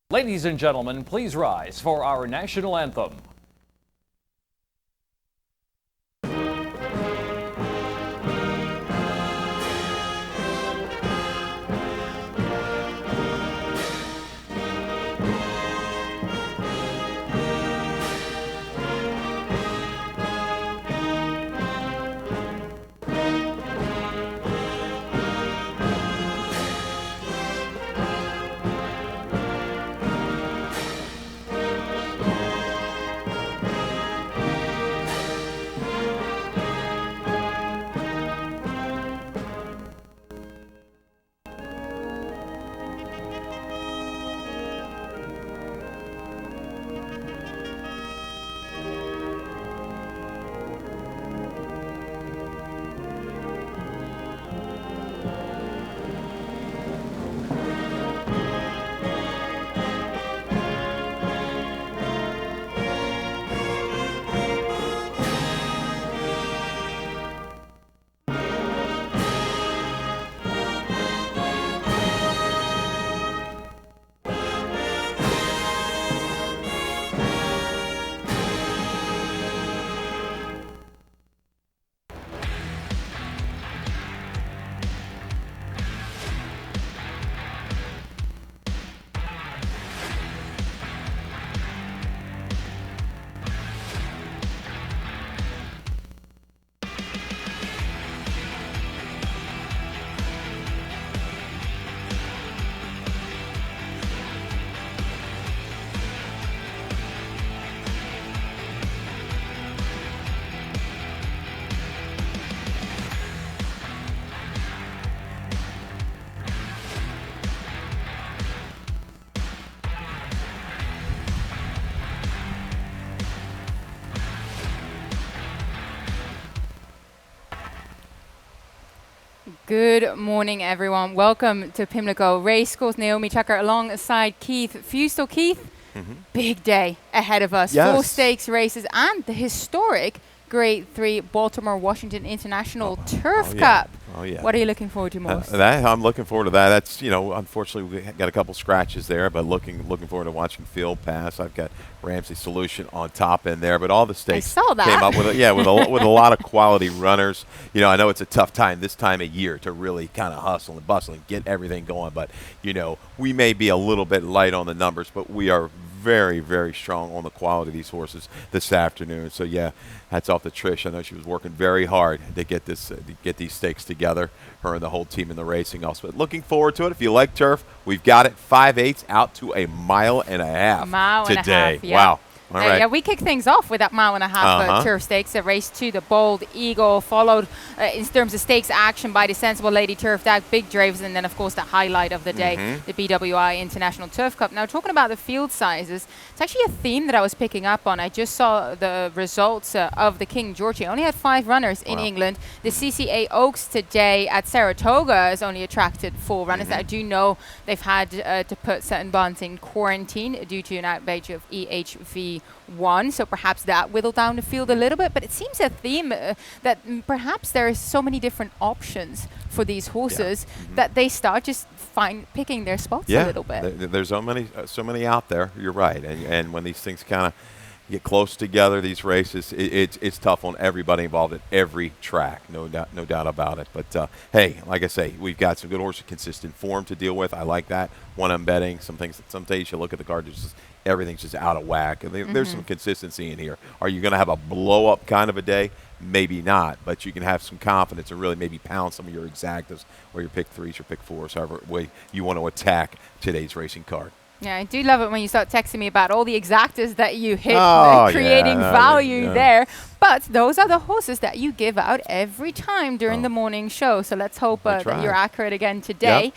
Ladies and gentlemen, please rise for our national anthem. Good morning, everyone. Welcome to Pimlico Racecourse. Naomi Chucker alongside Keith Fustel. Keith, big day ahead of us. Yes. 4 stakes races and the historic Grade 3 Baltimore-Washington International Turf Cup. Oh, yeah. What are you looking forward to most? I'm looking forward to that. That's, unfortunately we got a couple scratches there, but looking forward to watching Field Pass. I've got Ramsey Solution on top in there, but all the stakes saw that. came up with with a lot of quality runners. I know it's a tough time this time of year to really kind of hustle and bustle and get everything going, but we may be a little bit light on the numbers, but we are very, very strong on the quality of these horses this afternoon. So yeah, hats off to Trish. I know she was working very hard to get these stakes together. Her and the whole team in the racing also. But looking forward to it. If you like turf, we've got it. 5/8 out to a mile and a half today. Yeah. Wow. All right. Yeah, we kick things off with that mile and a half turf stakes. A race to the Bold Eagle, followed in terms of stakes action by the Sensible Lady Turf, that big drives, and then of course the highlight of the day, the BWI International Turf Cup. Now talking about the field sizes, it's actually a theme that I was picking up on. I just saw the results of the King George. He only had 5 runners in England. The CCA Oaks today at Saratoga has only attracted 4 runners. I do know they've had to put certain bonds in quarantine due to an outbreak of EHV1, so perhaps that whittled down the field a little bit, but it seems a theme that perhaps there are so many different options for these horses that they start just picking their spots a little bit. There's so many out there. You're right, and when these things kind of get close together, these races, it's tough on everybody involved at every track, no doubt about it. But hey, like I say, we've got some good horses, consistent form to deal with. I like that. One I'm betting. Some days you look at the card, everything's just out of whack. There's some consistency in here. Are you going to have a blow up kind of a day? Maybe not, but you can have some confidence and really maybe pound some of your exactas or your pick 3s or pick 4s, however way you want to attack today's racing card. Yeah, I do love it when you start texting me about all the exactas that you hit, creating yeah, value there. But those are the horses that you give out every time during the morning show. So let's hope that you're accurate again today.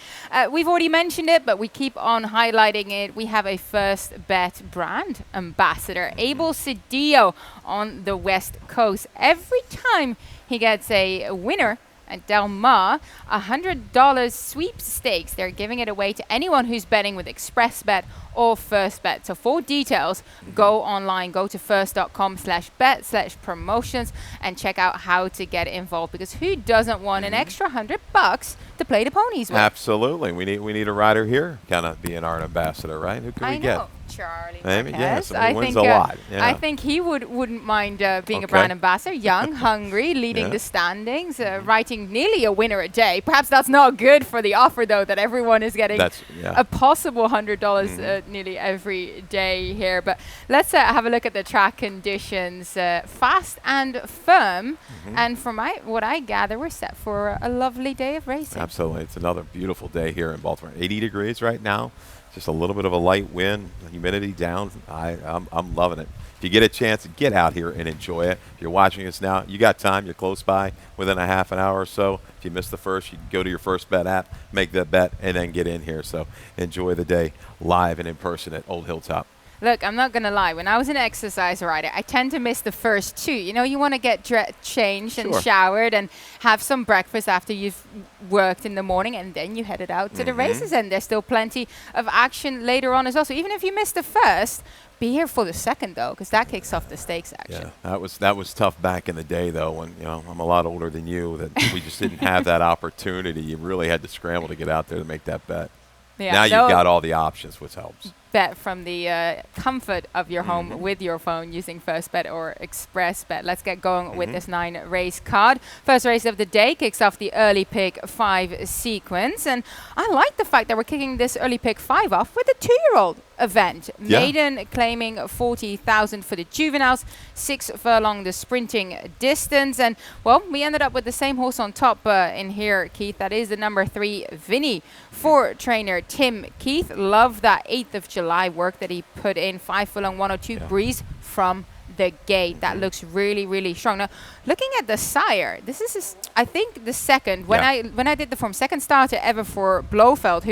We've already mentioned it, but we keep on highlighting it. We have a First Bet brand ambassador, Abel Cedillo, on the West Coast. Every time he gets a winner at Del Mar, $100 sweepstakes. They're giving it away to anyone who's betting with Express Bet or first bet. So for details, go online, go to first.com/bet/promotions and check out how to get involved, because who doesn't want an extra $100 to play the ponies with? Absolutely. We need a rider here kind of being our ambassador, right? Who can we get? Charlie Maybe, Marquez. yeah, somebody wins a lot. Yeah. I think he wouldn't mind being a brand ambassador. Young, hungry, leading the standings, writing nearly a winner a day. Perhaps that's not good for the offer, though, that everyone is getting a possible $100 nearly every day here. But let's have a look at the track conditions. Fast and firm. And from what I gather, we're set for a lovely day of racing. Absolutely. It's another beautiful day here in Baltimore. 80 degrees right now. Just a little bit of a light wind, humidity down. I'm loving it. If you get a chance, get out here and enjoy it. If you're watching us now, you got time. You're close by within a half an hour or so. If you missed the first, you can go to your First Bet app, make that bet, and then get in here. So enjoy the day live and in person at Old Hilltop. Look, I'm not going to lie. When I was an exercise rider, I tend to miss the first two. You know, you want to get changed and showered and have some breakfast after you've worked in the morning, and then you headed out to the races, and there's still plenty of action later on as well. So even if you miss the first, be here for the second, though, because that kicks off the stakes action. Yeah, that was tough back in the day, though, when, you know, I'm a lot older than you, that we just didn't have that opportunity. You really had to scramble to get out there to make that bet. Yeah, now you've got all the options, which helps. Bet from the comfort of your home with your phone using First Bet or Express Bet. Let's get going with this 9-race card. First race of the day kicks off the early pick 5 sequence. And I like the fact that we're kicking this early pick 5 off with a 2-year-old event. Yeah. Maiden claiming 40,000 for the juveniles, 6 furlong the sprinting distance. And, well, we ended up with the same horse on top in here, Keith. That is the number 3, Vinny, for trainer Tim Keith. Love that 8th of July work that he put in. 5 furlong 102 breeze from the gate. That looks really, really strong. Now, looking at the sire, this is I think the second. When I did the form, second starter ever for Blofeld,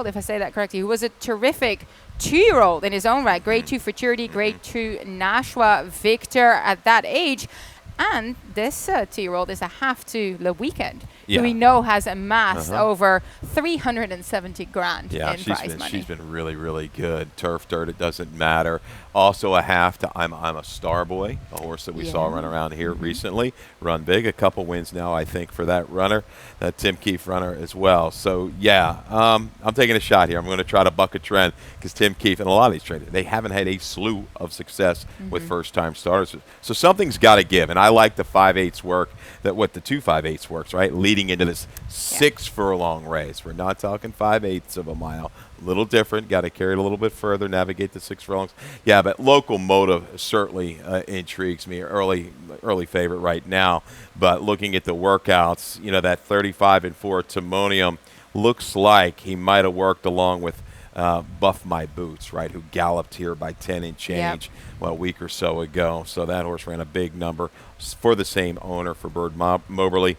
if I say that correctly, who was a terrific 2-year-old in his own right. Grade 2 futurity, grade 2 Nashua victor at that age. And this 2-year-old is a half to Le Weekend, who we know has amassed over 370 grand in prize money. She's been really, really good. Turf Dirt, it doesn't matter. Also a half to I'm a Star Boy, a horse that we saw run around here recently. Run big, a couple wins now, I think, for that runner, that Tim Keefe runner as well. So, yeah, I'm taking a shot here. I'm going to try to buck a trend, because Tim Keefe and a lot of these traders, they haven't had a slew of success with first-time starters. So something's got to give, and I like the 5/8 work, that what the 2 5/8 works, right, leading into this 6 furlong race. We're not talking 5/8 of a mile. A little different. Got to carry it a little bit further, navigate the 6 furlongs. Yeah, but Locomotive certainly intrigues me. Early favorite right now. But looking at the workouts, you know, that 35-4 Timonium looks like he might have worked along with Buff My Boots, right, who galloped here by 10 and change a week or so ago. So that horse ran a big number for the same owner, for Bird Moberly.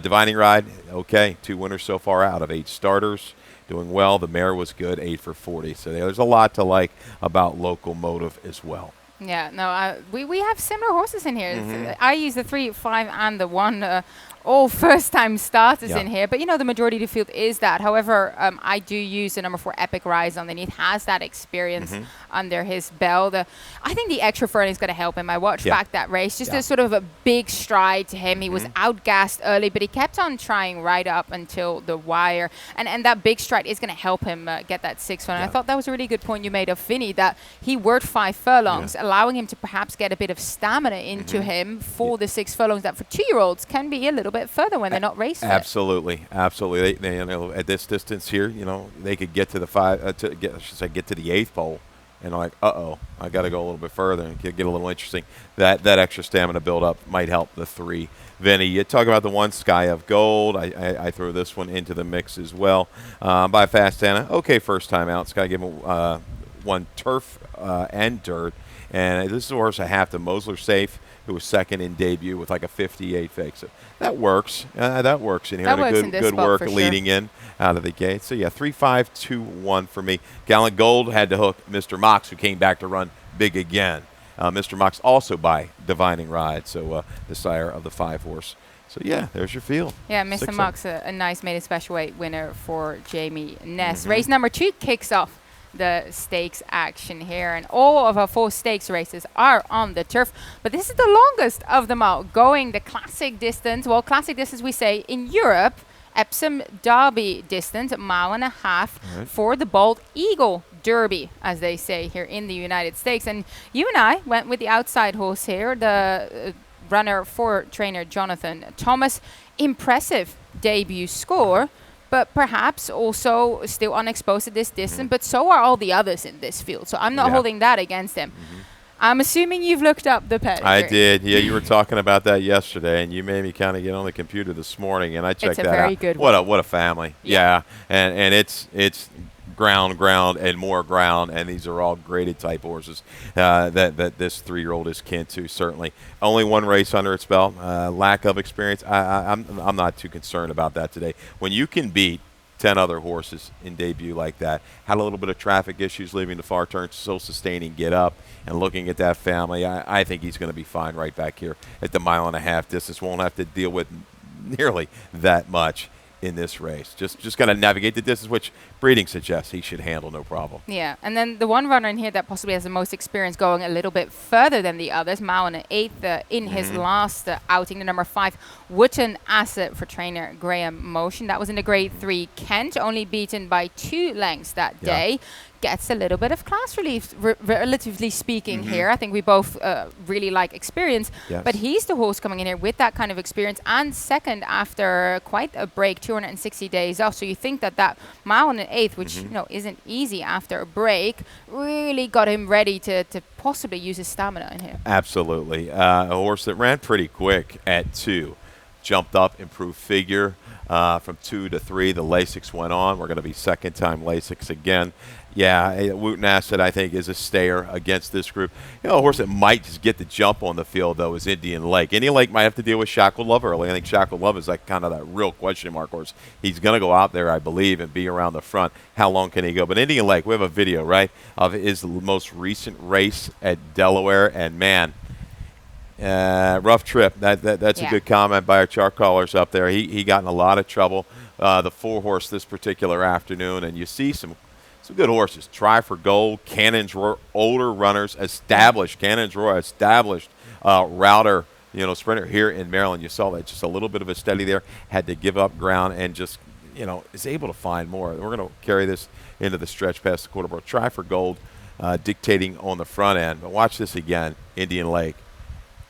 Divining Ride, okay, 2 winners so far out of 8 starters. Doing well. The mare was good, 8 for 40. So there's a lot to like about Locomotive as well. Yeah, no, we have similar horses in here. I use the 3, 5, and the 1. All first-time starters in here. But, you know, the majority of the field is that. However, I do use the number 4 Epic Rise underneath. Has that experience under his belt. I think the extra furlong is going to help him. I watched back that race. Just a sort of a big stride to him. He was outgassed early, but he kept on trying right up until the wire. And that big stride is going to help him get that 6 furlong. I thought that was a really good point you made of Vinny, that he worked 5 furlongs, allowing him to perhaps get a bit of stamina into him for the 6 furlongs that for 2-year-olds can be a little bit further when they're not race fit. Absolutely. They, you know, at this distance here, you know, they could get to the get to the 8th pole, and like, I got to go a little bit further and get a little interesting. That extra stamina build up might help the 3. Vinny, you talk about the 1 Sky of Gold. I throw this one into the mix as well. By Fastana, okay, first time out. Sky give him 1 Turf and Dirt, and this is a horse I have to Mosler Safe, who was second in debut with like a 58 fake. So that works. That works in here. That works and in this good spot work for leading in out of the gate. So, yeah, 3, 5, 2, 1 for me. Gallant Gold had to hook Mr. Mox, who came back to run big again. Mr. Mox also by Divining Ride, so the sire of the 5 horse. So, yeah, there's your field. Yeah, Mr. Mox, a nice maiden special weight winner for Jamie Ness. Race number 2 kicks off the stakes action here. And all of our 4 stakes races are on the turf, but this is the longest of them all, going the classic distance. Well, classic distance we say in Europe, Epsom Derby distance, a mile and a half for the Bald Eagle Derby, as they say here in the United States. And you and I went with the outside horse here, the runner for trainer Jonathan Thomas. Impressive debut score, but perhaps also still unexposed at this distance, but so are all the others in this field. So I'm not holding that against him. I'm assuming you've looked up the pedigree. I did. Yeah, you were talking about that yesterday, and you made me kind of get on the computer this morning, and I checked that out. It's a very good one. What a family. Yeah. And it's ground, and more ground, and these are all graded type horses that this 3-year-old is kin to, certainly. Only one race under its belt. Lack of experience, I'm not too concerned about that today. When you can beat 10 other horses in debut like that, had a little bit of traffic issues leaving the far turn, still sustaining get up and looking at that family, I think he's going to be fine right back here at the mile and a half distance. Won't have to deal with nearly that much in this race. Just got to navigate the distance, which breeding suggests he should handle no problem. Yeah, and then the one runner in here that possibly has the most experience going a little bit further than the others, mile and an eighth in his last outing, the number 5, Wootton Asset for trainer Graham Motion. That was in the grade 3 Kent, only beaten by 2 lengths that day. Gets a little bit of class relief, relatively speaking here. I think we both really like experience, but he's the horse coming in here with that kind of experience, and second after quite a break, 260 days off. So you think that mile and an eighth, which you know isn't easy after a break, really got him ready to possibly use his stamina in here. Absolutely. A horse that ran pretty quick at 2. Jumped up, improved figure from 2 to 3. The Lasix went on. We're going to be second-time Lasix again. Yeah, Wootton Asset, I think, is a stayer against this group. You know, a horse that might just get the jump on the field, though, is Indian Lake. Indian Lake might have to deal with Shackled Love early. I think Shackled Love is like kind of that real question mark horse. He's going to go out there, I believe, and be around the front. How long can he go? But Indian Lake, we have a video, right, of his most recent race at Delaware, and, man, rough trip. That's a good comment by our chart callers up there. He got in a lot of trouble. The 4-horse this particular afternoon, and you see some good horses. Try for Gold, Cannon's Roar, older runners, established Cannon's Roar, established router, sprinter here in Maryland. You saw that just a little bit of a steady there. Had to give up ground and just is able to find more. We're going to carry this into the stretch past the quarter board. Try for Gold, dictating on the front end. But watch this again, Indian Lake.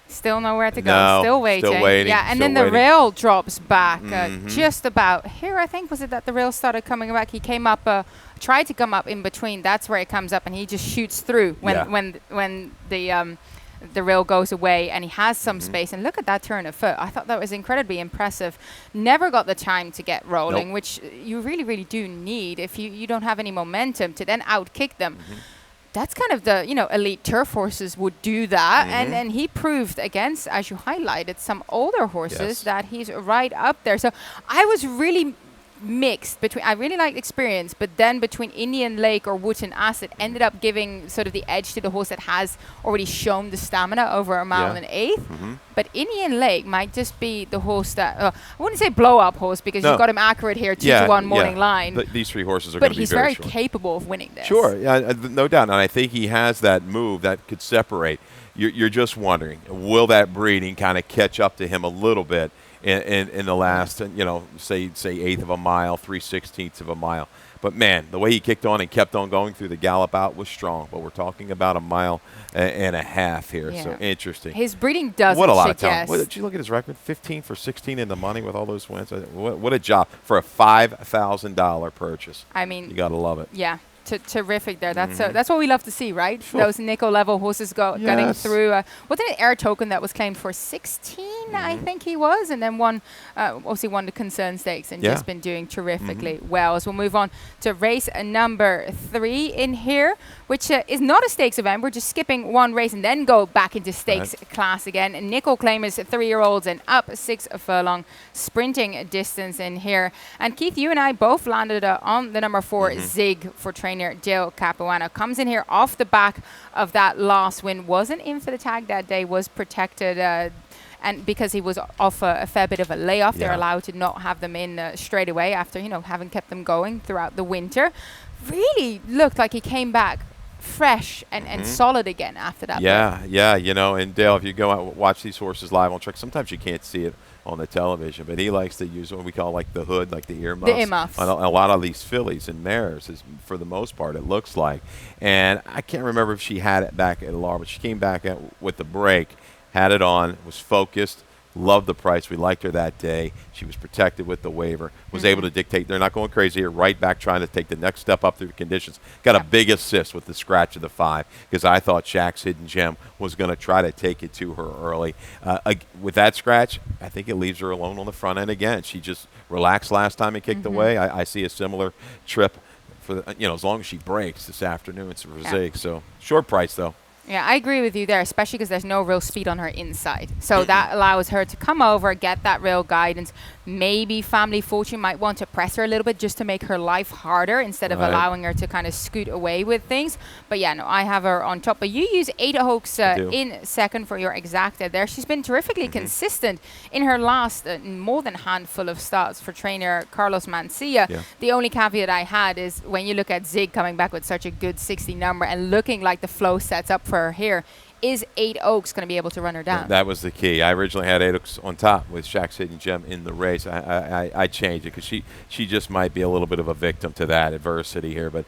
Still nowhere to go. Still waiting. Yeah, and then the rail drops back just about here. I think was it that the rail started coming back. He came up, tried to come up in between. That's where it comes up, and he just shoots through when the rail goes away, and he has some space. And look at that turn of foot. I thought that was incredibly impressive. Never got the time to get rolling, which you really, really do need if you don't have any momentum to then outkick them. That's kind of the, elite turf horses would do that. And he proved against, as you highlighted, some older horses that he's right up there. So I was really mixed between, I really liked experience, but then between Indian Lake or Wootton Asset ended up giving sort of the edge to the horse that has already shown the stamina over a mile and an eighth. But Indian Lake might just be the horse that, I wouldn't say blow up horse because you've got him accurate here, 2-1 morning line. These 3 horses are going to be very But he's very capable of winning this. Sure, yeah, no doubt. And I think he has that move that could separate. You're just wondering, will that breeding kind of catch up to him a little bit in the last, say eighth of a mile, 3/16 of a mile. But, man, the way he kicked on and kept on going through the gallop out was strong. But we're talking about a mile and a half here, so interesting. His breeding doesn't What a lot of suggest. time. Did you look at his record? 15 for 16 in the money with all those wins. What a job for a $5,000 purchase. I mean, you got to love it. Yeah. Terrific there. That's what we love to see, right? Those nickel level horses getting through. Wasn't it Air Token that was claimed for 16? I think he was, and then obviously won the Concern Stakes and just been doing terrifically well. So we'll move on to race number 3 in here, which is not a stakes event. We're just skipping one race and then go back into stakes class again. And nickel claimers 3-year-olds and up 6 furlong sprinting distance in here. And Keith, you and I both landed on the number 4 Zig for trainer Dale Capuano. Comes in here off the back of that last win. Wasn't in for the tag that day. Was protected. and because he was off a fair bit of a layoff, they're Yeah. allowed to not have them in straight away after, having kept them going throughout the winter. Really looked like he came back fresh and solid again after that. Yeah, and Dale, if you go out and watch these horses live on track, sometimes you can't see it on the television, but he likes to use what we call like the hood, like the earmuffs. The earmuffs. On a lot of these fillies and mares, for the most part, it looks like. And I can't remember if she had it back at Laura, but she came back with the break, had it on, was focused, loved the price. We liked her that day. She was protected with the waiver, was able to dictate. They're not going crazy here, right back trying to take the next step up through the conditions. Got a big assist with the scratch of the 5 because I thought Shaq's Hidden Gem was going to try to take it to her early. With that scratch, I think it leaves her alone on the front end again. She just relaxed last time and kicked away. I see a similar trip for as long as she breaks this afternoon. It's a Rizig. So short price though. Yeah, I agree with you there, especially because there's no real speed on her inside. So that allows her to come over, get that real guidance. Maybe Family Fortune might want to press her a little bit just to make her life harder instead of allowing her to kind of scoot away with things. But yeah, no, I have her on top. But you use Ada Hooks in second for your exacta there. She's been terrifically consistent in her last more than handful of starts for trainer Carlos Mancia. Yeah. The only caveat I had is when you look at Zig coming back with such a good 60 number and looking like the flow sets up for her here, is 8 Oaks going to be able to run her down? That was the key. I originally had 8 Oaks on top with Shaq's Hidden Gem in the race. I changed it because she just might be a little bit of a victim to that adversity here. But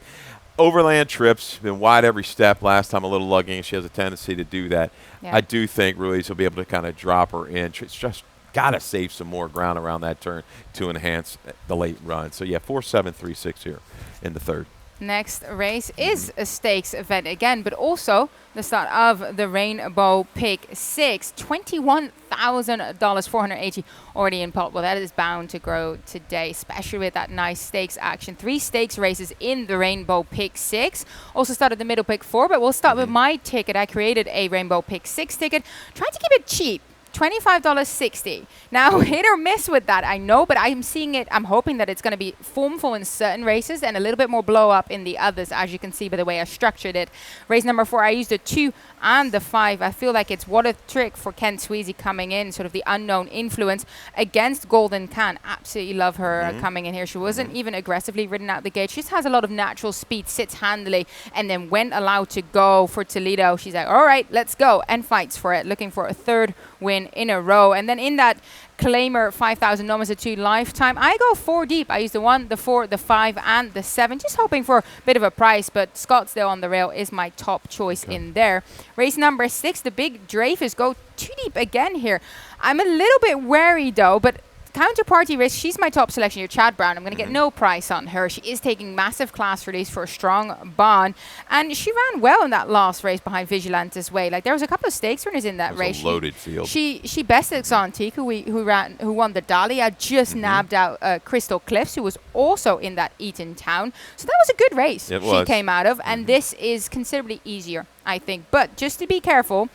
overland trips, been wide every step. Last time a little lugging. She has a tendency to do that. Yeah. I do think Ruiz will be able to kind of drop her in. It's just got to save some more ground around that turn to enhance the late run. So, yeah, 4-7-3-6 here in the third. Next race is a stakes event again, but also the start of the Rainbow Pick 6. $21,000, 480 already in pot. Well, that is bound to grow today, especially with that nice stakes action. 3 stakes races in the Rainbow Pick 6. Also started the Middle Pick 4, but we'll start with my ticket. I created a Rainbow Pick 6 ticket. Trying to keep it cheap. $25.60. Now, hit or miss with that, I know, but I'm seeing it. I'm hoping that it's going to be formful in certain races and a little bit more blow up in the others, as you can see by the way I structured it. Race number 4, I used the 2 and the 5. I feel like it's what a trick for Ken Sweezy coming in, sort of the unknown influence against Golden Can. Absolutely love her coming in here. She wasn't even aggressively ridden out the gate. She just has a lot of natural speed, sits handily, and then when allowed to go for Toledo, she's like, all right, let's go, and fights for it, looking for a 3rd win in a row. And then in that Claimer 5,000 numbers at 2 lifetime, I go 4 deep. I use the 1, the 4, the 5, and the 7, just hoping for a bit of a price, but Scottsdale on the rail is my top choice in there. Race number 6, the big Dreyfus, go 2 deep again here. I'm a little bit wary though, but counterparty risk, she's my top selection here, Chad Brown. I'm going to get no price on her. She is taking massive class release for a strong bond, and she ran well in that last race behind Vigilante's Way. Like, there was a couple of stakes runners in that race. A loaded field. She bested Xantique, who won the Dahlia, just nabbed out Crystal Cliffs, who was also in that Eaton Town. So that was a good race she came out of, and this is considerably easier, I think. But just to be careful,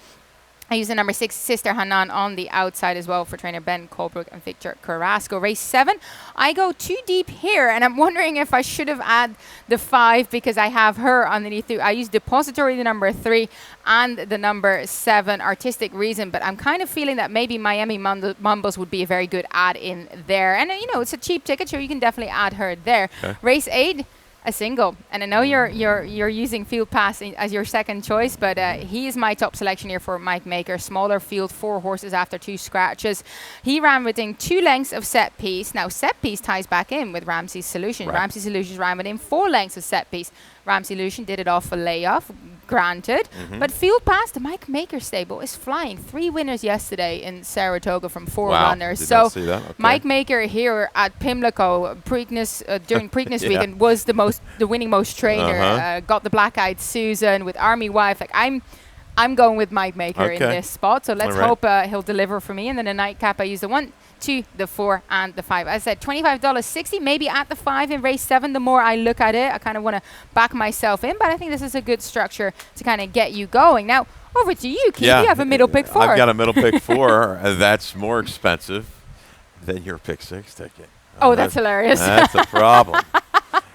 I use the number 6, Sister Hanan, on the outside as well for trainer Ben Colebrook and Victor Carrasco. Race 7, I go 2 deep here, and I'm wondering if I should have added the 5 because I have her underneath. I use Depository, the number 3, and the number 7, Artistic Reason, but I'm kind of feeling that maybe Miami Mumbles would be a very good add in there. And, it's a cheap ticket, so you can definitely add her there. Okay. Race 8, a single, and I know you're using Field Pass as your second choice, but he is my top selection here for Mike Maker. Smaller field, 4 horses after 2 scratches. He ran within 2 lengths of Set Piece. Now Set Piece ties back in with Ramsey's Solution. Right. Ramsey's Solution ran within 4 lengths of Set Piece. Ramsey Solution did it off a layoff, granted, but Field Pass, the Mike Maker stable, is flying. 3 winners yesterday in Saratoga from 4 runners. So Mike Maker here at Pimlico during Preakness weekend was the winning most trainer. Got the Black Eyed Susan with Army Wife. Like, I'm going with Mike Maker in this spot. So let's hope he'll deliver for me. And then the nightcap, I use the 1, 2, the 4, and the 5. As I said, $25.60, maybe at the 5 in race 7. The more I look at it, I kind of want to back myself in, but I think this is a good structure to kind of get you going. Now, over to you, Keith. You have a middle pick 4. I've got a middle pick 4. That's more expensive than your pick 6 ticket. Oh, that's hilarious. That's a problem.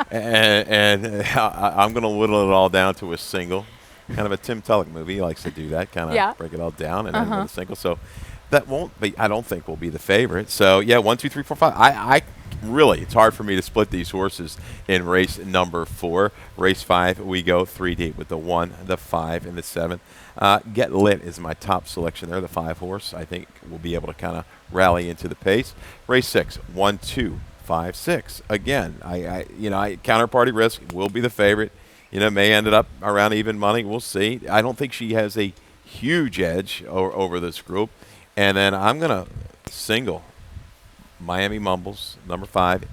and I'm going to whittle it all down to a single. Kind of a Tim Tulloch movie. He likes to do that, kind of break it all down and then with a single. So that won't be. I don't think will be the favorite. So yeah, 1, 2, 3, 4, 5. I really, it's hard for me to split these horses in race number 4. Race 5, we go 3 deep with the 1, the 5, and the 7. Get Lit is my top selection there. The 5 horse, I think, will be able to kind of rally into the pace. Race 6, 1, 2, 5, 6. Again, I counterparty risk will be the favorite. May end up around even money. We'll see. I don't think she has a huge edge over this group. And then I'm going to single Miami Mumbles, number 5,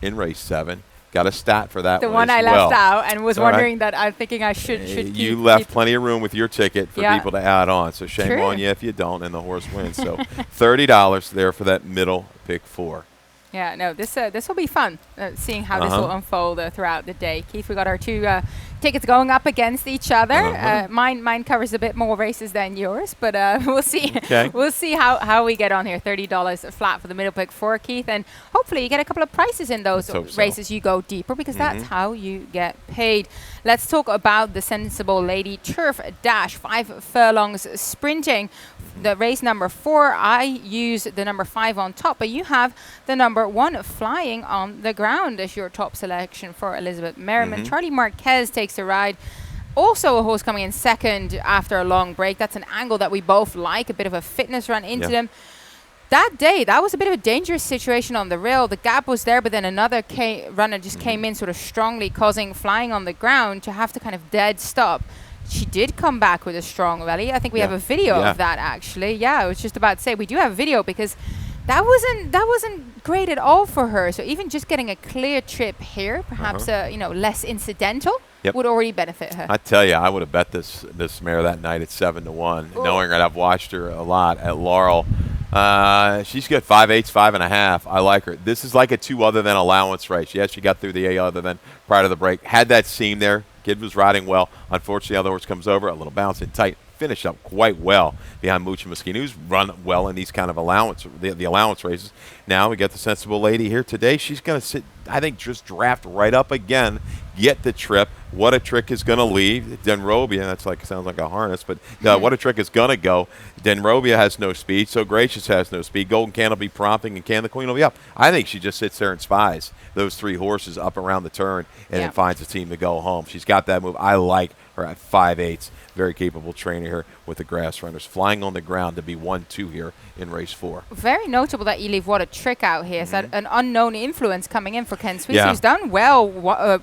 in race 7. Got a stat for that the one I as left well. out and was All right. wondering that I'm thinking I should You left plenty of room with your ticket for Yeah. people to add on. So shame True. on you if you don't, and the horse wins. So $30 there for that middle pick 4. Yeah, no, this will be fun, seeing how this will unfold throughout the day. Keith, we got our 2 tickets going up against each other. Mine covers a bit more races than yours, but we'll see. Okay. We'll see how we get on here. $30 flat for the middle pick 4, Keith, and hopefully you get a couple of prices in those Let's hope so. races you go deeper, because that's how you get paid. Let's talk about the Sensible Lady Turf Dash, 5 furlongs sprinting. The race number 4, I use the number 5 on top, but you have the number 1 flying on the ground as your top selection for Elizabeth Merriman. Charlie Marquez takes the ride. Also a horse coming in second after a long break. That's an angle that we both like, a bit of a fitness run into them. That day, that was a bit of a dangerous situation on the rail. The gap was there, but then another runner just came in sort of strongly, causing flying on the ground to have to kind of dead stop. She did come back with a strong rally. I think we have a video of that, actually. Yeah, I was just about to say we do have a video, because that wasn't great at all for her. So even just getting a clear trip here, perhaps less incidental, would already benefit her. I tell you, I would have bet this mare that night at 7-1, knowing that I've watched her a lot at Laurel. She's got 5/8, 5.5. I like her. This is like a 2 other than allowance race. Yes, she got through the A other than prior to the break. Had that seam there. Kid was riding well. Unfortunately, the other horse comes over, a little bounce and tight. Finished up quite well behind Mucha Moschino, who's run well in these kind of allowance races. Now we got the Sensible Lady here today. She's going to sit, I think, just draft right up again, get the trip. What a Trick is going to leave. Denrobia, sounds like a harness, but What a Trick is going to go. Denrobia has no speed, so Gracious has no speed. Golden Can will be prompting, and Can the Queen will be up. I think she just sits there and spies those 3 horses up around the turn and then finds a team to go home. She's got that move. I like her at 5/8. Very capable trainer here with the grass runners. Flying on the ground to be 1-2 here in race 4. Very notable that you leave What a Trick out here. So an unknown influence coming in for Ken Sweet, who's done well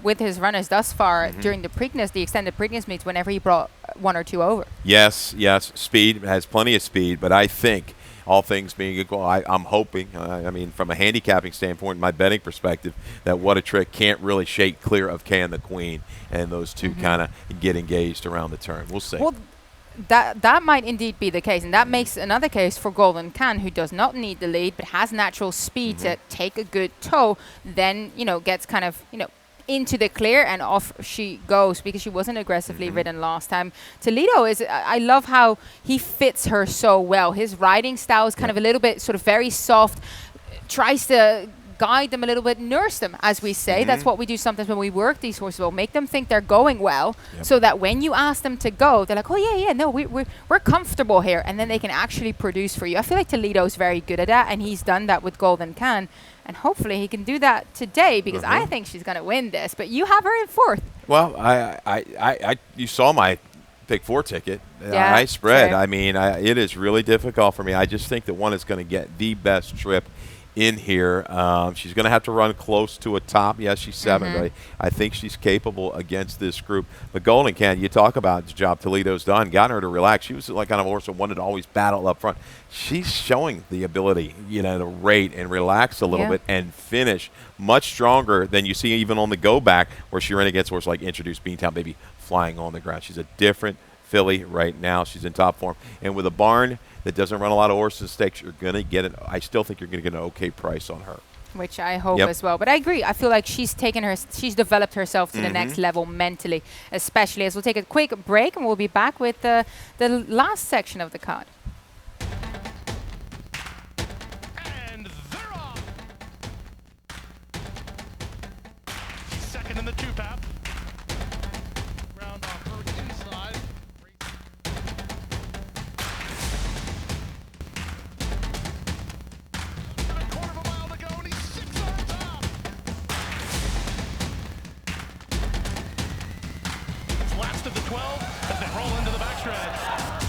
with his runners thus far during the Preakness, the extended Preakness meets, whenever he brought 1 or 2 over. Yes. Speed, has plenty of speed, but I think all things being equal, I'm hoping, from a handicapping standpoint, my betting perspective, that What a Trick can't really shake clear of Can the Queen, and those 2 kind of get engaged around the turn. We'll see. Well, that might indeed be the case, and that makes another case for Golden Can, who does not need the lead, but has natural speed to take a good toe, then, gets kind of, into the clear, and off she goes, because she wasn't aggressively ridden last time. Toledo I love how he fits her so well. His riding style is kind of a little bit sort of very soft, tries to guide them a little bit, nurse them, as we say. That's what we do sometimes when we work these horses. We'll make them think they're going well, so that when you ask them to go, they're like, oh yeah, no, we're comfortable here, and then they can actually produce for you. I feel like Toledo's very good at that, and he's done that with Golden Can, and hopefully he can do that today, because I think she's going to win this. But you have her in 4th. Well, you saw my pick 4 ticket. Yeah, I spread. same. It is really difficult for me. I just think that one is going to get the best trip in here. She's going to have to run close to a top. Yes, she's 7, but I think she's capable against this group. But Golden Can, you talk about the job Toledo's done, gotten her to relax. She was like kind of a horse that wanted to always battle up front. She's showing the ability, to rate and relax a little bit and finish much stronger than you see even on the go back, where she ran against horses like Introduced Beantown Baby flying on the ground. She's a different filly right now. She's in top form, and with a barn that doesn't run a lot of horses stakes, you're going to get it. I still think you're going to get an okay price on her. Which I hope as well. But I agree. I feel like she's developed herself to the next level mentally, especially as we'll take a quick break, and we'll be back with the last section of the card. And they're off. Second in the 2-pap. Round off her inside. 12 as they roll into the backstretch.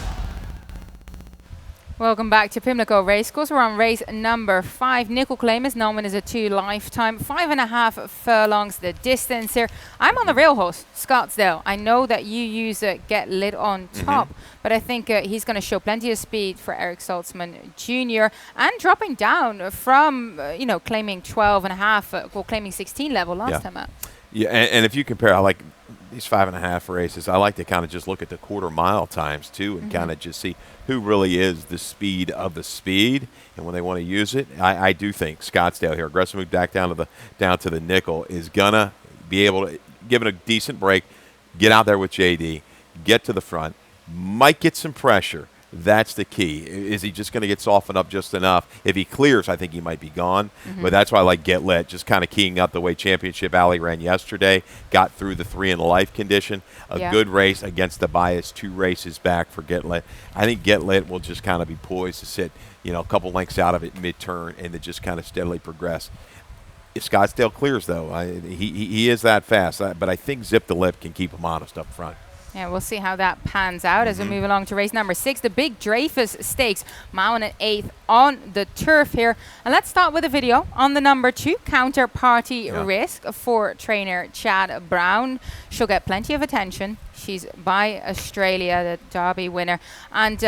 Welcome back to Pimlico Racecourse. We're on race number 5. Nickel Claim is known as a 2 lifetime, 5.5 furlongs the distance here. I'm on the real horse, Scottsdale. I know that you use Get Lit on top, but I think he's going to show plenty of speed for Eric Saltzman Jr. and dropping down from, claiming 12.5, claiming 16 level last time out. Yeah, and if you compare, I like these 5.5 races. I like to kind of just look at the quarter mile times too, and kind of just see who really is the speed of the speed, and when they want to use it. I do think Scottsdale here, aggressive move back down to the nickel, is gonna be able to give it a decent break, get out there with JD, get to the front, might get some pressure. That's the key. Is he just going to get softened up just enough? If he clears, I think he might be gone. But that's why I like Get Lit, just kind of keying up the way Championship Alley ran yesterday, got through the 3 in the life condition. A good race against the bias, 2 races back for Get Lit. I think Get Lit will just kind of be poised to sit, a couple lengths out of it mid-turn and to just kind of steadily progress. If Scottsdale clears, though, he is that fast. But I think Zip the Lip can keep him honest up front. Yeah, we'll see how that pans out as we move along to race number 6, the Big Dreyfus Stakes, mile and an eighth on the turf here. And let's start with a video on the number 2, Counterparty Risk for trainer Chad Brown. She'll get plenty of attention. She's by Australia, the Derby winner. And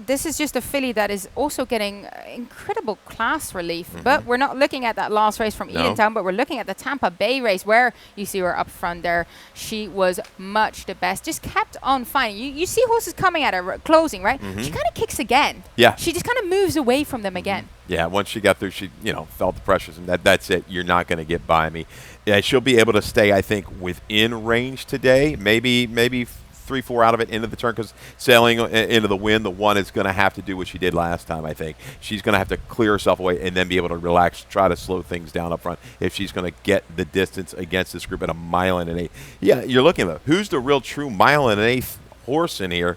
this is just a filly that is also getting incredible class relief. But we're not looking at that last race from Edentown, but we're looking at the Tampa Bay race where you see her up front there. She was much the best. Just kept on fighting. You see horses coming at her, closing, right? She kind of kicks again. Yeah. She just kind of moves away from them again. Yeah, once she got through, she, felt the pressures, and that's it. You're not going to get by me. Yeah, she'll be able to stay, I think, within range today. Maybe 3-4 out of it into the turn, because sailing into the wind, the one is going to have to do what she did last time, I think. She's going to have to clear herself away and then be able to relax, try to slow things down up front if she's going to get the distance against this group at a mile and an eighth. Yeah, you're looking at who's the real true mile and an eighth horse in here.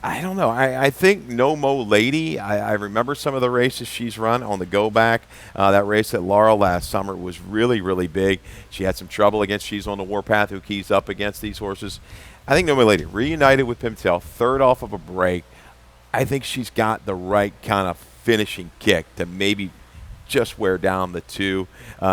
I don't know. I think No Mo Lady, I remember some of the races she's run on the go back. That race at Laurel last summer was really, really big. She had some trouble against She's on the Warpath, who keys up against these horses. I think No Mo Lady, reunited with Pimtail, third off of a break. I think she's got the right kind of finishing kick to maybe just wear down the 2.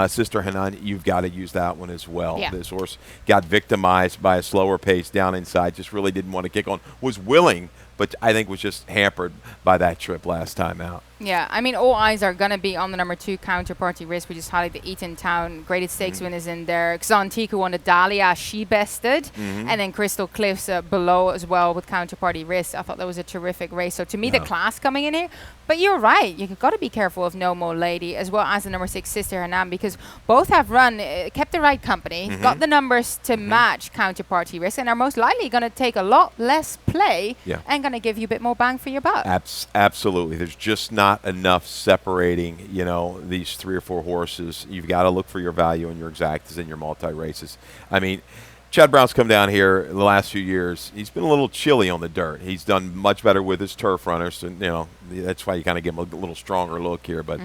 Sister Hanan, you've got to use that one as well. Yeah. This horse got victimized by a slower pace down inside, just really didn't want to kick on, was willing, but I think was just hampered by that trip last time out. Yeah, I mean, all eyes are going to be on the number 2, Counterparty Risk. We just highlight the Eatontown Graded Stakes winners in there. Xantico won the Dahlia, she bested. And then Crystal Cliffs below as well with Counterparty Risk. I thought that was a terrific race. So to me, the class coming in here. But you're right. You've got to be careful of No Mo Lady as well as the number 6, Sister Hanan, because both have run, kept the right company, got the numbers to match Counterparty Risk, and are most likely going to take a lot less play and going to give you a bit more bang for your buck. Absolutely. There's just not enough separating, these 3 or 4 horses. You've got to look for your value in your exactas and your multi-races. I mean, Chad Brown's come down here the last few years. He's been a little chilly on the dirt. He's done much better with his turf runners, and that's why you kind of give him a little stronger look here. But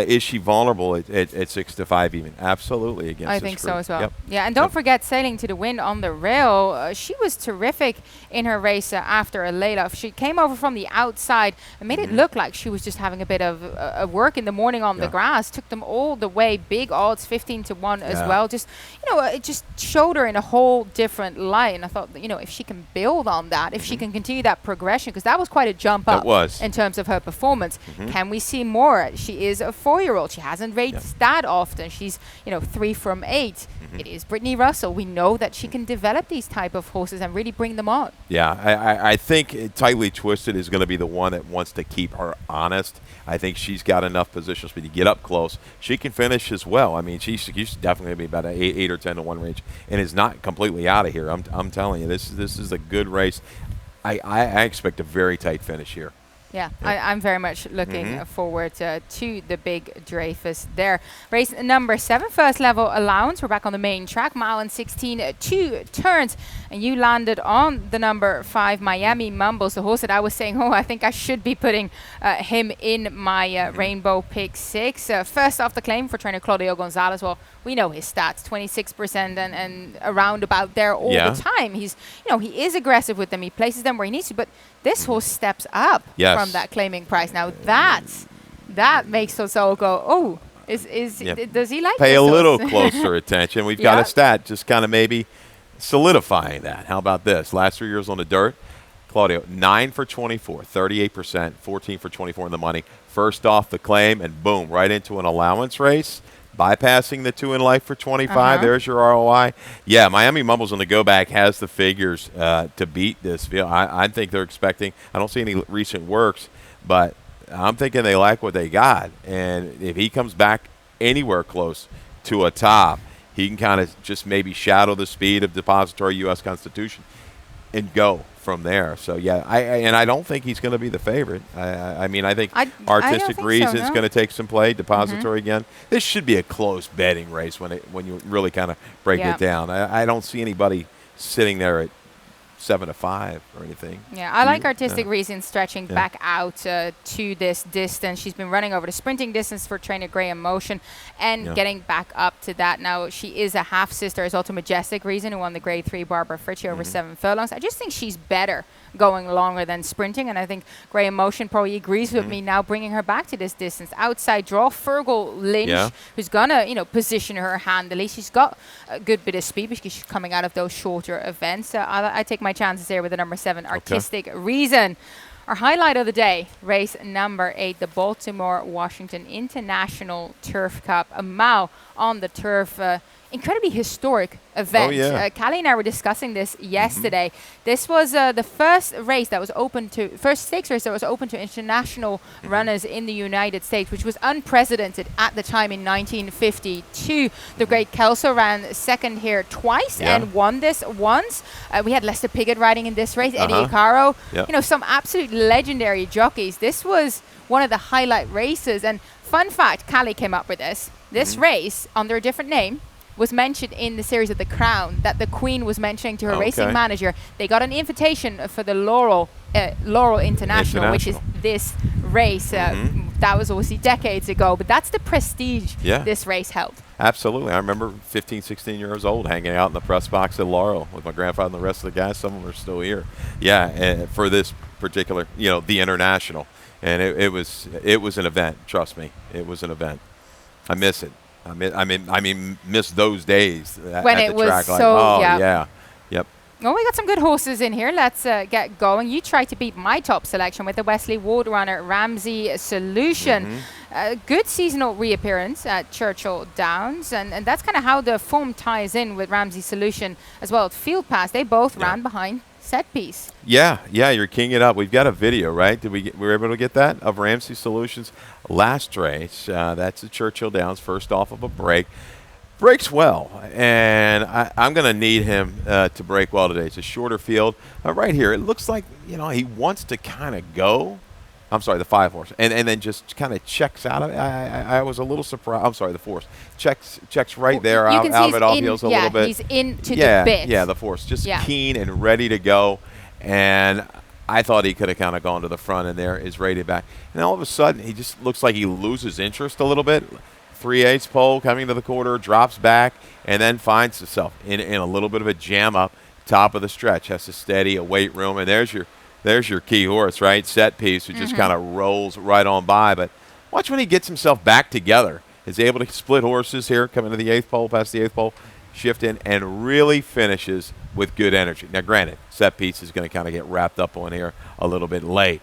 is she vulnerable at 6-5 even? Absolutely against I this think group. so as well. Yep. Yeah, and don't forget Sailing to the Wind on the rail. She was terrific in her race after a layoff. She came over from the outside and made it look like she was just having a bit of work in the morning on the grass. Took them all the way, big odds, 15-1 as well. Just it just showed her in a whole different light. And I thought, if she can build on that, if she can continue that progression, because that was quite a jump up in terms of her performance. Can we see more? She is a 4-year-old. She hasn't raced that often. She's 3 from 8. It is Brittany Russell. We know that she can develop these type of horses and really bring them on. Yeah, I think Tightly Twisted is going to be the one that wants to keep her honest. I think she's got enough positional speed to get up close. She can finish as well. I mean, she's definitely going to be about an 8 or 10-1 range, and is not completely out of here. I'm telling you, this is a good race. I expect a very tight finish here. Yeah, I'm very much looking forward to the big Dreyfus there. Race number 7, first level allowance. We're back on the main track, mile and 16, 2 turns. And you landed on the number 5, Miami Mumbles, the horse that I was saying, I think I should be putting him in my Rainbow Pick 6. First off the claim for trainer Claudio Gonzalez. Well, we know his stats, 26% and around about there all the time. He's, he is aggressive with them. He places them where he needs to, but this horse steps up from that claiming price. Now that makes us all go, does he like Pay this a horse? little closer attention. We've got a stat just kind of maybe solidifying that. How about this? Last 3 years on the dirt, Claudio, 9 for 24, 38%, 14 for 24 in the money. First off the claim, and boom, right into an allowance race. Bypassing the 2 in life for 25. There's your ROI. Yeah, Miami Mumbles on the go back has the figures to beat this field. I think they're expecting. I don't see any recent works, but I'm thinking they like what they got. And if he comes back anywhere close to a top, he can kind of just maybe shadow the speed of Depository U.S. Constitution and go from there. So, yeah, I don't think he's going to be the favorite. I mean, I think Artistic Reason's going to take some play. Depository again. This should be a close betting race when you really kind of break it down. I don't see anybody sitting there at 7-5 or anything. Yeah, I like Artistic Reason stretching back out to this distance. She's been running over the sprinting distance for trainer Graham Motion and getting back up to that. Now, she is a half-sister. There's also Majestic Reason, who won the Grade 3 Barbara Fritchie over 7 furlongs. I just think she's better going longer than sprinting, and I think Graham Motion probably agrees with me now, bringing her back to this distance. Outside draw, Fergal Lynch, who's going to, position her handily. She's got a good bit of speed because she's coming out of those shorter events. I take my chances here with the number 7, Artistic Reason. Our highlight of the day, race number 8, the Baltimore-Washington International Turf Cup, a mile on the turf. Incredibly historic event. Callie and I were discussing this yesterday. This was the first race that was open to, first stakes race that was open to international runners in the United States, which was unprecedented at the time in 1952. The great Kelso ran second here twice and won this once. We had Lester Piggott riding in this race, Eddie Icaro, some absolute legendary jockeys. This was one of the highlight races. And fun fact, Callie came up with this. This race, under a different name, was mentioned in the series of The Crown, that the Queen was mentioning to her racing manager. They got an invitation for the Laurel International, which is this race. That was obviously decades ago, but that's the prestige this race held. Absolutely. I remember 15, 16 years old hanging out in the press box at Laurel with my grandfather and the rest of the guys. Some of them are still here. Yeah, for this particular, the International. And it was an event, trust me. It was an event. I miss it. I mean, miss those days when at it the was track. so, Yep. Well, we got some good horses in here. Let's get going. You tried to beat my top selection with the Wesley Ward runner, Ramsey Solution. Good seasonal reappearance at Churchill Downs, and that's kind of how the form ties in with Ramsey Solution as well. At Field Pass, they both ran behind set piece. Yeah, you're keying it up. We've got a video, right? We were able to get that of Ramsey Solutions last race. That's at Churchill Downs, first off of a break. Breaks well, and I'm going to need him to break well today. It's a shorter field. Right here, it looks like, he wants to kind of go. I'm sorry, the 5 horse, and then just kind of checks out of it. I was a little surprised. I'm sorry, the force checks right there out of it off heels a little bit. He's into the bit. Yeah, the force just keen and ready to go, and I thought he could have kind of gone to the front, and there is rated back. And all of a sudden, he just looks like he loses interest a little bit. 3/8 pole coming to the quarter, drops back, and then finds himself in a little bit of a jam up top of the stretch. Has to steady a weight room, and there's your key horse, right? Set piece, who just kind of rolls right on by. But watch when he gets himself back together. Is able to split horses here, coming to the 8th pole, past the 8th pole, shift in, and really finishes with good energy. Now, granted, set piece is going to kind of get wrapped up on here a little bit late.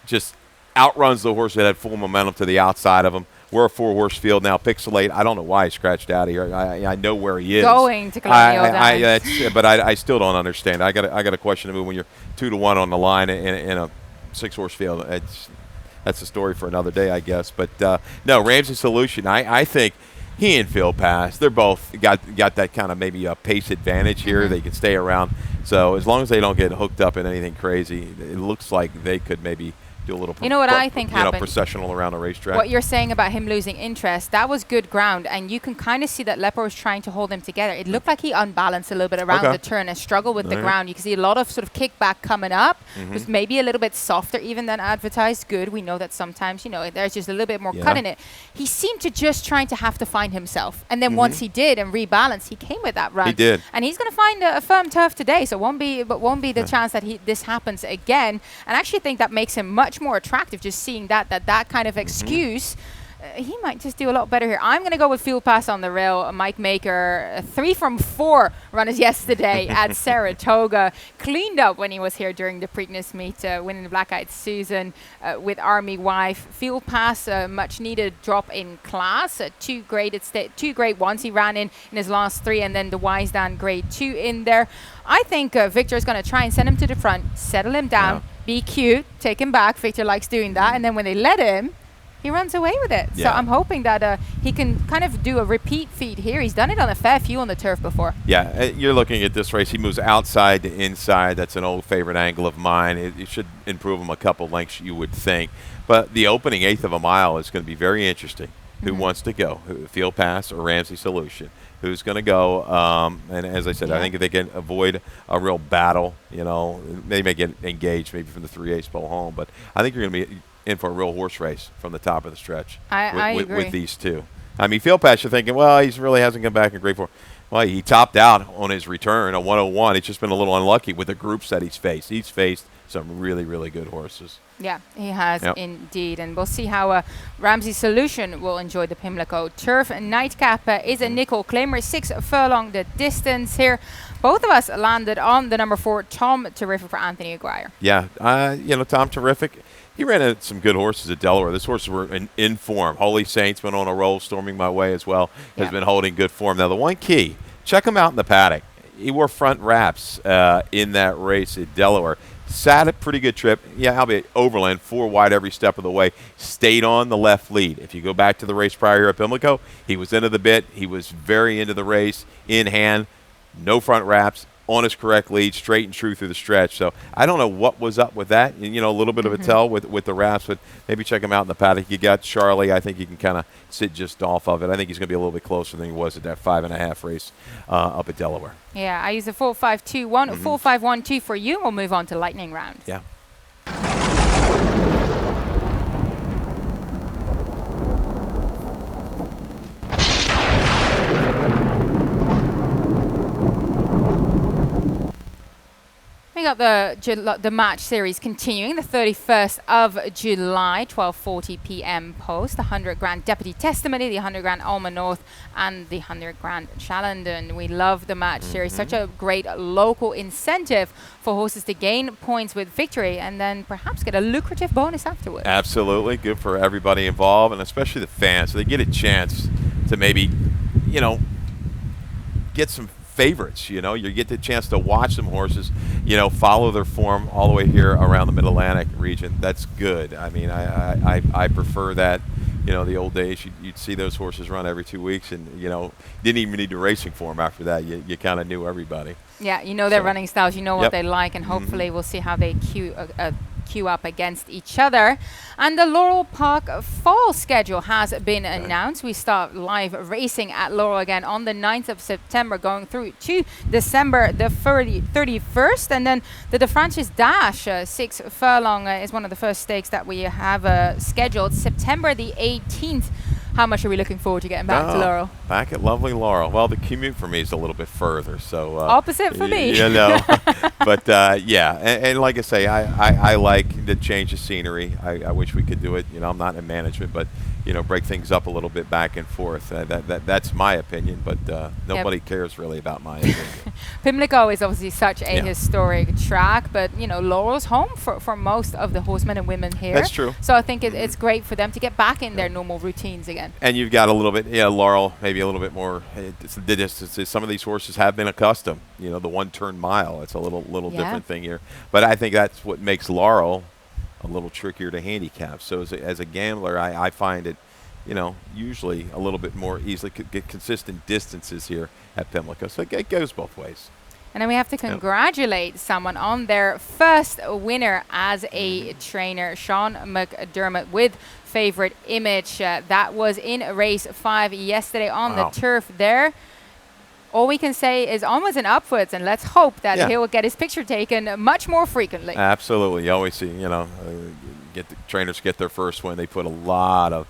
Just outruns the horse that had full momentum to the outside of him. We're a 4-horse field now. Pixelate, I don't know why he scratched out of here. I know where he is. Going to Colonial Downs. But I still don't understand. I got a question to move when you're 2-1 on the line in a 6-horse field. That's a story for another day, I guess. But no, Ramsey Solution. I think he and Field Pass, they're both got that kind of maybe a pace advantage here. They can stay around. So as long as they don't get hooked up in anything crazy, it looks like they could maybe do a little. You know what I think happened? Processional around a racetrack. What you're saying about him losing interest, that was good ground, and you can kind of see that Lepo was trying to hold him together. It looked like he unbalanced a little bit around the turn and struggled with the ground. You can see a lot of sort of kickback coming up. It was maybe a little bit softer even than advertised. Good. We know that sometimes, there's just a little bit more cut in it. He seemed to just trying to have to find himself, and then once he did and rebalanced, he came with that run. He did, and he's going to find a firm turf today, so won't be the chance that this happens again. And I actually think that makes him much more attractive. Just seeing that kind of excuse, he might just do a lot better here. I'm going to go with Field Pass on the rail. Mike Maker, 3 from 4 runners yesterday at Saratoga. Cleaned up when he was here during the Preakness meet, winning the Black Eyed Susan with Army Wife. Field Pass, much needed drop in class. 2 grade ones he ran in his last 3, and then the Wise Dan grade 2 in there. I think Victor is going to try and send him to the front, settle him down, be cute, take him back. Victor likes doing that. And then when they let him, he runs away with it. So I'm hoping that he can kind of do a repeat feat here. He's done it on a fair few on the turf before. Yeah, you're looking at this race. He moves outside to inside. That's an old favorite angle of mine. It should improve him a couple lengths, you would think. But the opening 1/8 of a mile is going to be very interesting. Who wants to go? Field Pass or Ramsey Solution? Who's going to go? And as I said, I think if they can avoid a real battle, they may get engaged maybe from the 3/8 pole home. But I think you're going to be in for a real horse race from the top of the stretch. I agree. With these two. I mean, Field Pass, you're thinking, well, he really hasn't come back in great form. Well, he topped out on his return, a 101. He's just been a little unlucky with the groups that he's faced. He's faced some really, really good horses. Yeah, he has indeed. And we'll see how Ramsey Solution will enjoy the Pimlico Turf. Nightcap is a nickel claimer, 6 furlong the distance here. Both of us landed on the number 4, Tom Terrific for Anthony Aguirre. Yeah, Tom Terrific. He ran at some good horses at Delaware. These horses were in form. Holy Saints went on a roll, storming my way as well. Has been holding good form. Now, the one key, check him out in the paddock. He wore front wraps in that race at Delaware. Sat a pretty good trip. Yeah, albeit overland, 4 wide every step of the way. Stayed on the left lead. If you go back to the race prior here at Pimlico, he was into the bit. He was very into the race, in hand, no front wraps, on his correct lead, straight and true through the stretch. So I don't know what was up with that. A little bit of a tell with the wraps, but maybe check him out in the paddock. You got Charlie. I think you can kind of sit just off of it. I think he's going to be a little bit closer than he was at that 5.5 race up at Delaware. Yeah, I use a 4-5-2-1, 4-5-1-2 for you. We'll move on to lightning round. Yeah. We got the match series continuing, the 31st of July, 12:40 p.m. post, the 100 grand Deputy Testimony, the 100 grand Alma North, and the 100 grand Chalendon. We love the match series, such a great local incentive for horses to gain points with victory and then perhaps get a lucrative bonus afterwards. Absolutely, good for everybody involved, and especially the fans, so they get a chance to maybe, get some favorites. You get the chance to watch some horses, follow their form all the way here around the Mid-Atlantic region. That's good. I mean, I prefer that. The old days, you'd see those horses run every 2 weeks, and didn't even need a racing form after that. You kind of knew everybody. Yeah, their running styles, what they like, and hopefully we'll see how they queue up against each other. And the Laurel Park fall schedule has been announced. We start live racing at Laurel again on the 9th of September, going through to December the 31st. And then the De Francis Dash 6 furlong is one of the first stakes that we have scheduled, September the 18th. How much are we looking forward to getting back to Laurel? Back at lovely Laurel. Well, the commute for me is a little bit further, so opposite for me. But yeah, and like I say, I like the change of scenery. I wish we could do it. I'm not in management, but break things up a little bit back and forth. That's my opinion, but nobody cares really about my opinion. Pimlico is obviously such a historic track, but Laurel's home for most of the horsemen and women here. That's true. So I think it's great for them to get back in their normal routines again. And you've got a little bit, Laurel, maybe a little bit more. The distances. Some of these horses have been accustomed. The one-turn mile. It's a little different thing here. But I think that's what makes Laurel a little trickier to handicap. So as a gambler, I find it, usually a little bit more easily get consistent distances here at Pimlico. So it goes both ways. And then we have to congratulate someone on their first winner as a trainer, Sean McDermott with Favorite Image. That was in race 5 yesterday on the turf there. All we can say is onwards and upwards, and let's hope that he will get his picture taken much more frequently. Absolutely. You always see, trainers get their first win. They put a lot of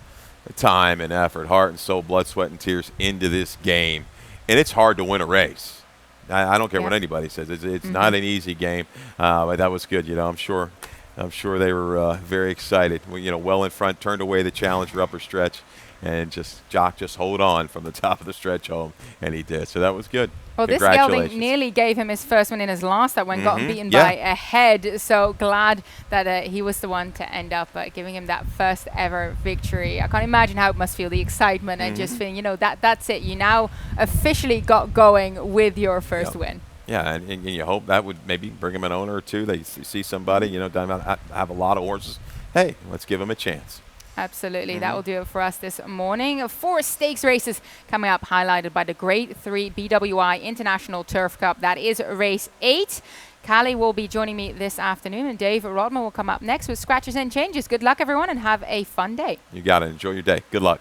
time and effort, heart and soul, blood, sweat, and tears into this game. And it's hard to win a race. I don't care what anybody says. It's not an easy game, but that was good. I'm sure they were very excited. Well in front, turned away the challenger upper stretch, and Jock just hold on from the top of the stretch home, and he did. So that was good. Well, this gelding nearly gave him his first win in his last that one, got beaten by a head. So glad that he was the one to end up giving him that first ever victory. I can't imagine how it must feel, the excitement and just feeling, that's it. You now officially got going with your first win. Yeah, and you hope that would maybe bring him an owner or two. They see somebody, have a lot of horses. Hey, let's give him a chance. Absolutely. That will do it for us this morning. 4 stakes races coming up, highlighted by the Grade 3 BWI International Turf Cup. That is race 8. Callie will be joining me this afternoon, and Dave Rodman will come up next with Scratches and Changes. Good luck, everyone, and have a fun day. You got it. Enjoy your day. Good luck.